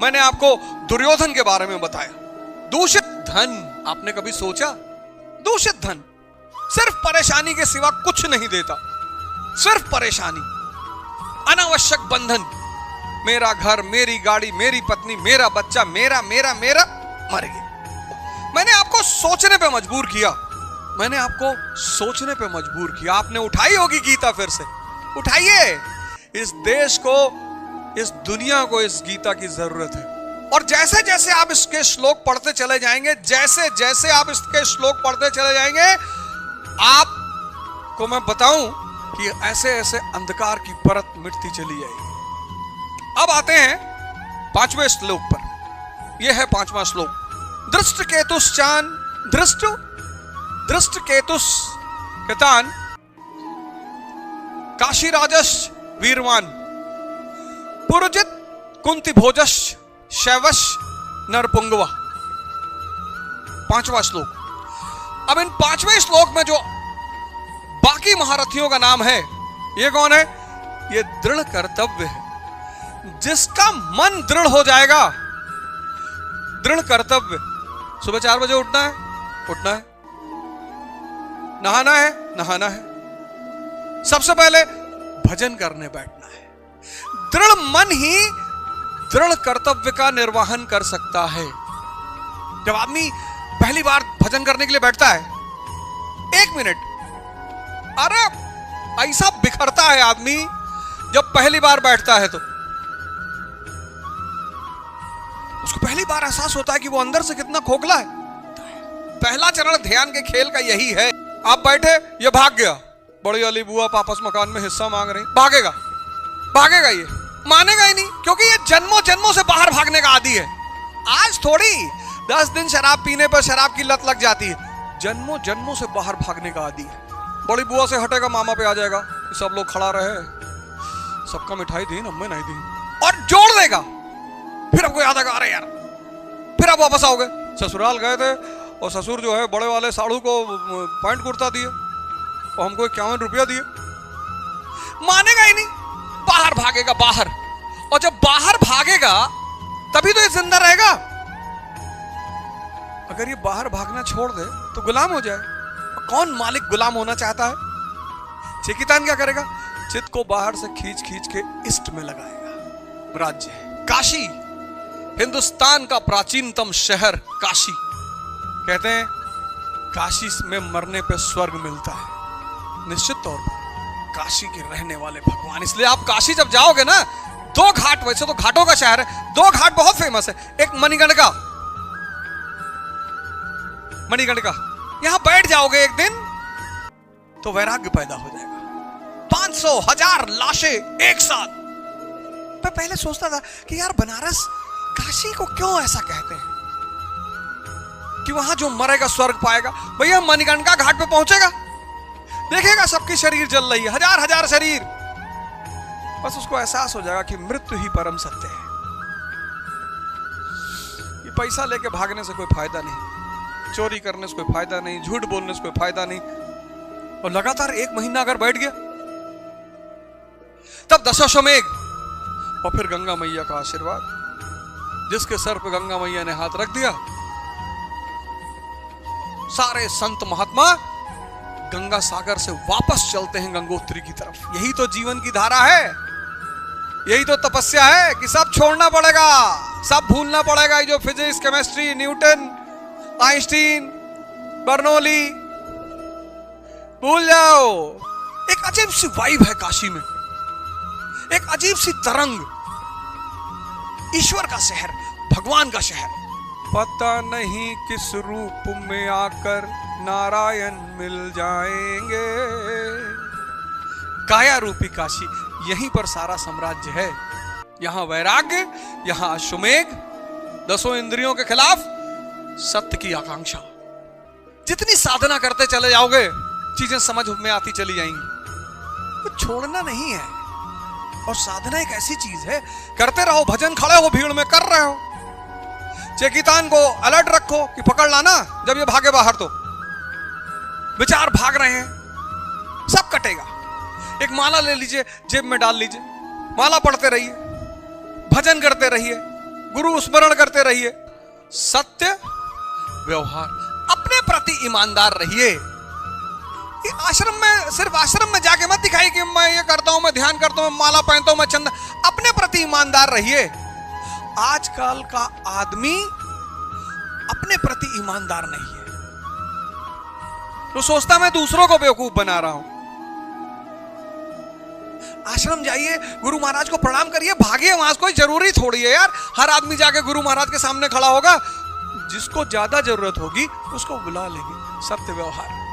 मैंने आपको दुर्योधन के बारे में बताया। दूषित धन, आपने कभी सोचा? दूषित धन सिर्फ परेशानी के सिवा कुछ नहीं देता, सिर्फ परेशानी, अनावश्यक बंधन। मेरा घर, मेरी गाड़ी, मेरी पत्नी, मेरा बच्चा, मेरा मेरा मेरा, मर गया। मैंने आपको सोचने पे मजबूर किया, मैंने आपको सोचने पे मजबूर किया। आपने उठाई होगी गीता, फिर से उठाइए। इस देश को, इस दुनिया को इस गीता की जरूरत है। और जैसे जैसे आप इसके श्लोक पढ़ते चले जाएंगे, जैसे जैसे आप इसके श्लोक पढ़ते चले जाएंगे, आपको मैं बताऊं कि ऐसे ऐसे अंधकार की परत मिटती चली जाएगी। अब आते हैं 5वें श्लोक पर। यह है 5वां श्लोक। दृष्ट केतुश्चान दृष्ट केतुस केतान काशीराजस वीरवान पुरजित कुंती भोजस शैवश नरपुंगवा। 5वां श्लोक। अब इन 5वें श्लोक में जो बाकी महारथियों का नाम है, ये कौन है? ये दृढ़ कर्तव्य है। जिसका मन दृढ़ हो जाएगा, दृढ़ कर्तव्य, सुबह 4 बजे उठना है, उठना है, नहाना है, नहाना है, सबसे पहले भजन करने बैठना है। दृढ़ मन ही दृढ़ कर्तव्य का निर्वहन कर सकता है। जब आदमी पहली बार भजन करने के लिए बैठता है, 1 मिनट, अरे ऐसा बिखरता है आदमी जब पहली बार बैठता है, तो उसको पहली बार एहसास होता है कि वो अंदर से कितना खोखला है। पहला चरण ध्यान के खेल का यही है। आप बैठे, ये भाग गया, बड़ी वाली बुआ आपस मकान में हिस्सा मांग रही, भागेगा, भागेगा, ये मानेगा ही नहीं, क्योंकि ये जन्मों जन्मों से बाहर भागने का आदी है। आज थोड़ी 10 दिन शराब पीने पर शराब की लत लग जाती है, जन्मों जन्मों से बाहर भागने का आदी है। बड़ी बुआ से हटेगा, मामा पे आ जाएगा, सब लोग खड़ा रहे, सबका मिठाई दी, अम्मे नहीं दी, और जोड़ देगा। फिर आपको याद आएगा, अरे यार, फिर आप वापस आओगे। ससुराल गए थे और ससुर जो है बड़े वाले साड़ू को पैंट कुर्ता दिए और हमको 51 रुपया दिए। मानेगा ही नहीं, बाहर भागेगा, बाहर। और जब बाहर भागेगा तभी तो ये जिंदा रहेगा। अगर ये बाहर भागना छोड़ दे तो गुलाम हो जाए। कौन मालिक गुलाम होना चाहता है? चेकितान क्या करेगा? चित्त को बाहर से खींच खींच के इष्ट में लगाएगा। राज्य है काशी, हिंदुस्तान का प्राचीनतम शहर काशी। कहते हैं काशी में मरने पे स्वर्ग मिलता है। निश्चित तौर पर काशी के रहने वाले भगवान, इसलिए आप काशी जब जाओगे ना, 2 घाट, वैसे तो घाटों का शहर है, 2 घाट बहुत फेमस है। एक मणिकर्णिका, मणिकर्णिका, यहां बैठ जाओगे एक दिन तो वैराग्य पैदा हो जाएगा। 500 1000 लाशें एक साथ। मैं पहले सोचता था कि यार बनारस काशी को क्यों ऐसा कहते हैं कि वहां जो मरेगा स्वर्ग पाएगा। भैया मणिकर्णिका घाट पे पहुंचेगा, देखेगा सबकी शरीर जल रही है, 1000 शरीर, बस उसको एहसास हो जाएगा कि मृत्यु ही परम सत्य है। ये पैसा लेके भागने से कोई फायदा नहीं, चोरी करने से कोई फायदा नहीं, झूठ बोलने से कोई फायदा नहीं। और लगातार 1 महीना अगर बैठ गया, तब दशाश्वमेध और फिर गंगा मैया का आशीर्वाद। जिसके सर पे गंगा मैया ने हाथ रख दिया, सारे संत महात्मा गंगा सागर से वापस चलते हैं गंगोत्री की तरफ। यही तो जीवन की धारा है, यही तो तपस्या है कि सब छोड़ना पड़ेगा, सब भूलना पड़ेगा। जो physics, chemistry, Newton, Einstein, Bernoulli, भूल जाओ। एक अजीब सी वाइब है काशी में, एक अजीब सी तरंग। ईश्वर का शहर, भगवान का शहर। पता नहीं किस रूप में आकर नारायण मिल जाएंगे। काया रूपी काशी, यहीं पर सारा साम्राज्य है। यहां वैराग्य, यहां अश्वमेघ, 10 इंद्रियों के खिलाफ सत्य की आकांक्षा। जितनी साधना करते चले जाओगे, चीजें समझ में आती चली जाएंगी। तो छोड़ना नहीं है। और साधना एक ऐसी चीज है, करते रहो, भजन, खड़े हो भीड़ में कर रहे हो, चेकितान को अलर्ट रखो कि पकड़ लाना जब ये भागे बाहर, तो विचार भाग रहे हैं, सब कटेगा। एक माला ले लीजिए, जेब में डाल लीजिए, माला पढ़ते रहिए, भजन करते रहिए, गुरु स्मरण करते रहिए। सत्य व्यवहार, अपने प्रति ईमानदार रहिए। ये आश्रम में, सिर्फ आश्रम में जाके मत दिखाई कि मैं ये करता हूं, मैं ध्यान करता हूं, मैं माला पहनता हूं, मैं चंदा। अपने प्रति ईमानदार रहिए। आजकल का आदमी अपने प्रति ईमानदार नहीं है, तो सोचता मैं दूसरों को बेवकूफ बना रहा हूं। आश्रम जाइए, गुरु महाराज को प्रणाम करिए, भागिए वहां। कोई जरूरी थोड़ी है यार हर आदमी जाके गुरु महाराज के सामने खड़ा होगा। जिसको ज्यादा जरूरत होगी उसको बुला लेंगे। सत्य व्यवहार।